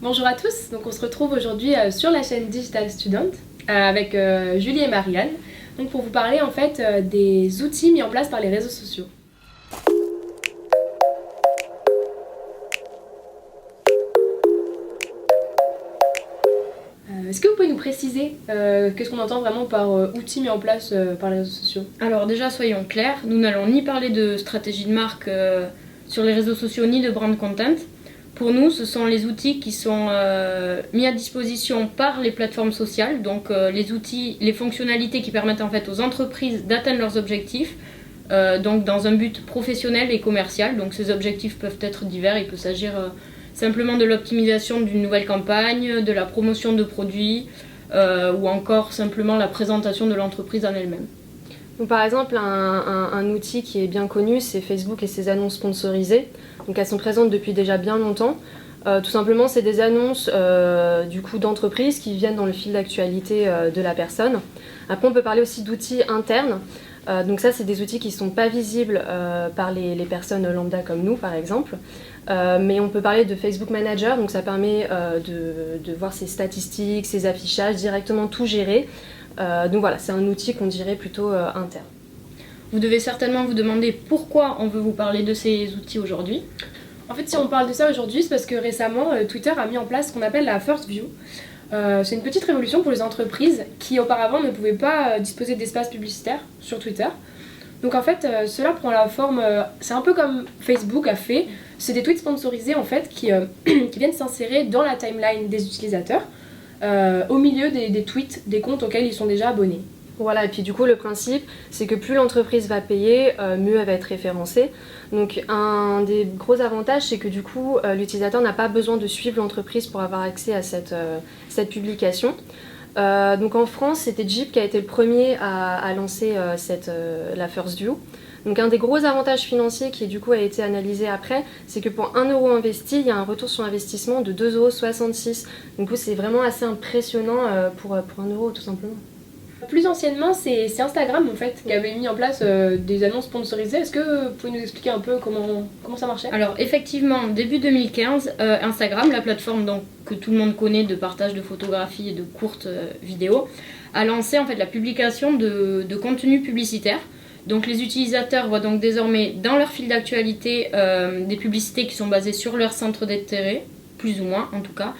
Bonjour à tous, donc on se retrouve aujourd'hui sur la chaîne Digital Student avec Julie et Marianne donc pour vous parler en fait des outils mis en place par les réseaux sociaux. Est-ce que vous pouvez nous préciser qu'est-ce qu'on entend vraiment par outils mis en place par les réseaux sociaux? Alors déjà, soyons clairs, nous n'allons ni parler de stratégie de marque sur les réseaux sociaux, ni de brand content. Pour nous, ce sont les outils qui sont mis à disposition par les plateformes sociales, donc les outils, les fonctionnalités qui permettent en fait aux entreprises d'atteindre leurs objectifs, donc dans un but professionnel et commercial. Donc ces objectifs peuvent être divers, il peut s'agir simplement de l'optimisation d'une nouvelle campagne, de la promotion de produits ou encore simplement la présentation de l'entreprise en elle-même. Donc, par exemple, un outil qui est bien connu, c'est Facebook et ses annonces sponsorisées. Donc, elles sont présentes depuis déjà bien longtemps. Tout simplement, c'est des annonces d'entreprises qui viennent dans le fil d'actualité de la personne. Après, on peut parler aussi d'outils internes. Donc ça, c'est des outils qui ne sont pas visibles par les personnes lambda comme nous, par exemple. Mais on peut parler de Facebook Manager, donc ça permet de voir ses statistiques, ses affichages, directement tout gérer. Donc voilà, c'est un outil qu'on dirait plutôt interne. Vous devez certainement vous demander pourquoi on veut vous parler de ces outils aujourd'hui. En fait, si on parle de ça aujourd'hui, c'est parce que récemment, Twitter a mis en place ce qu'on appelle la First View. C'est une petite révolution pour les entreprises qui auparavant ne pouvaient pas disposer d'espace publicitaire sur Twitter. Donc en fait, cela prend la forme, c'est un peu comme Facebook a fait, c'est des tweets sponsorisés en fait qui viennent s'insérer dans la timeline des utilisateurs, au milieu des tweets des comptes auxquels ils sont déjà abonnés. Voilà, et puis du coup le principe c'est que plus l'entreprise va payer, mieux elle va être référencée. Donc un des gros avantages c'est que du coup l'utilisateur n'a pas besoin de suivre l'entreprise pour avoir accès à cette publication. Donc en France c'était Jeep qui a été le premier à lancer la First View. Donc un des gros avantages financiers qui du coup a été analysé après, c'est que pour 1 euro investi, il y a un retour sur investissement de 2,66 €. Donc c'est vraiment assez impressionnant pour 1 euro tout simplement. Plus anciennement, c'est Instagram en fait qui avait mis en place des annonces sponsorisées. Est-ce que vous pouvez nous expliquer un peu comment ça marchait? Alors effectivement, début 2015, Instagram, la plateforme donc, que tout le monde connaît de partage de photographies et de courtes vidéos, a lancé en fait la publication de contenu publicitaire. Donc les utilisateurs voient donc désormais dans leur fil d'actualité des publicités qui sont basées sur leur centre d'intérêt, plus ou moins en tout cas.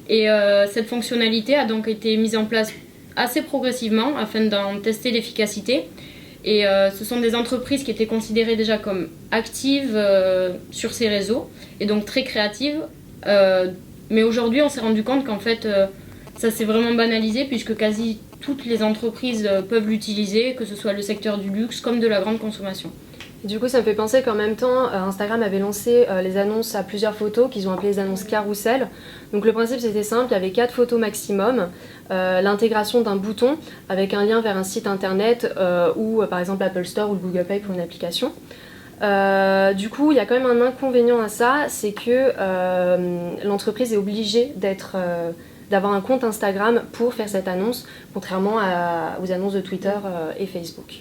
Et cette fonctionnalité a donc été mise en place assez progressivement afin d'en tester l'efficacité. Et ce sont des entreprises qui étaient considérées déjà comme actives sur ces réseaux et donc très créatives. Mais aujourd'hui, on s'est rendu compte qu'en fait, ça s'est vraiment banalisé puisque quasi toutes les entreprises peuvent l'utiliser, que ce soit le secteur du luxe comme de la grande consommation. Du coup, ça me fait penser qu'en même temps, Instagram avait lancé les annonces à plusieurs photos qu'ils ont appelées les annonces carousel. Donc le principe c'était simple, il y avait 4 photos maximum, l'intégration d'un bouton avec un lien vers un site internet ou par exemple l'Apple Store ou le Google Play pour une application. Du coup, il y a quand même un inconvénient à ça, c'est que l'entreprise est obligée d'avoir un compte Instagram pour faire cette annonce, contrairement aux annonces de Twitter et Facebook.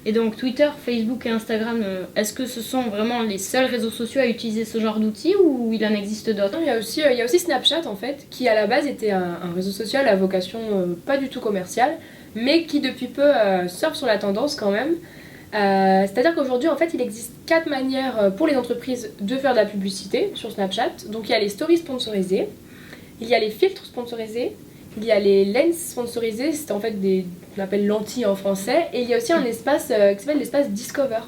Et donc Twitter, Facebook et Instagram, est-ce que ce sont vraiment les seuls réseaux sociaux à utiliser ce genre d'outils ou il en existe d'autres? Il y a aussi Snapchat en fait, qui à la base était un réseau social à vocation pas du tout commerciale, mais qui depuis peu surfe sur la tendance quand même. C'est-à-dire qu'aujourd'hui en fait il existe 4 manières pour les entreprises de faire de la publicité sur Snapchat. Donc il y a les stories sponsorisées, il y a les filtres sponsorisés, il y a les lens sponsorisés, c'est en fait on appelle lentilles en français, et il y a aussi un espace qui s'appelle l'espace Discover.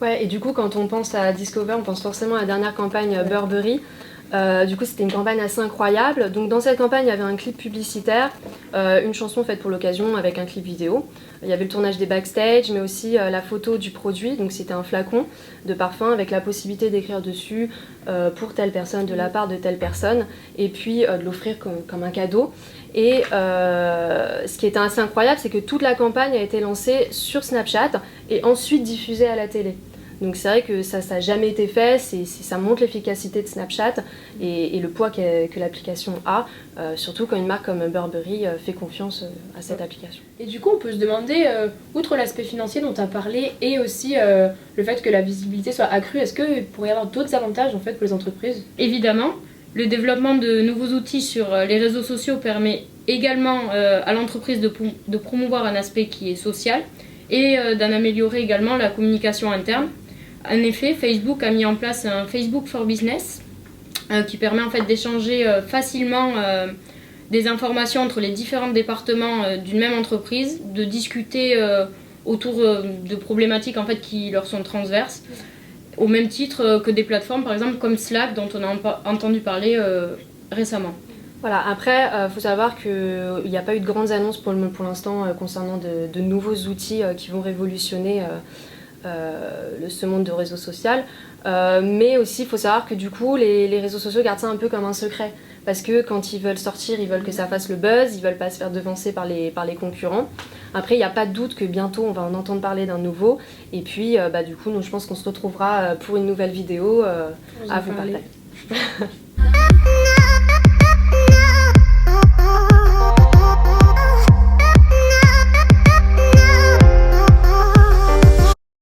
Ouais, et du coup quand on pense à Discover, on pense forcément à la dernière campagne Burberry. Du coup c'était une campagne assez incroyable. Donc dans cette campagne il y avait un clip publicitaire, une chanson faite pour l'occasion avec un clip vidéo. Il y avait le tournage des backstage mais aussi la photo du produit, donc c'était un flacon de parfum avec la possibilité d'écrire dessus pour telle personne de la part de telle personne et puis de l'offrir comme un cadeau. Et ce qui était assez incroyable c'est que toute la campagne a été lancée sur Snapchat et ensuite diffusée à la télé. Donc c'est vrai que ça n'a jamais été fait, ça montre l'efficacité de Snapchat et le poids que l'application a, surtout quand une marque comme Burberry fait confiance à cette application. Et du coup on peut se demander, outre l'aspect financier dont tu as parlé et aussi le fait que la visibilité soit accrue, est-ce qu'il pourrait y avoir d'autres avantages en fait pour les entreprises? Évidemment, Le développement de nouveaux outils sur les réseaux sociaux permet également à l'entreprise de promouvoir un aspect qui est social et d'en améliorer également la communication interne. En effet, Facebook a mis en place un Facebook for Business qui permet en fait d'échanger facilement des informations entre les différents départements d'une même entreprise, de discuter autour de problématiques en fait qui leur sont transverses, au même titre que des plateformes par exemple comme Slack dont on a entendu parler récemment. Voilà, après, faut savoir qu'il n'y a pas eu de grandes annonces pour l'instant concernant de nouveaux outils qui vont révolutionner ce monde de réseau social. Mais aussi, il faut savoir que du coup, les réseaux sociaux gardent ça un peu comme un secret. Parce que quand ils veulent sortir, ils veulent que ça fasse le buzz, ils veulent pas se faire devancer par les concurrents. Après, il n'y a pas de doute que bientôt, on va en entendre parler d'un nouveau. Et puis, du coup, nous, je pense qu'on se retrouvera pour une nouvelle vidéo à vous partager.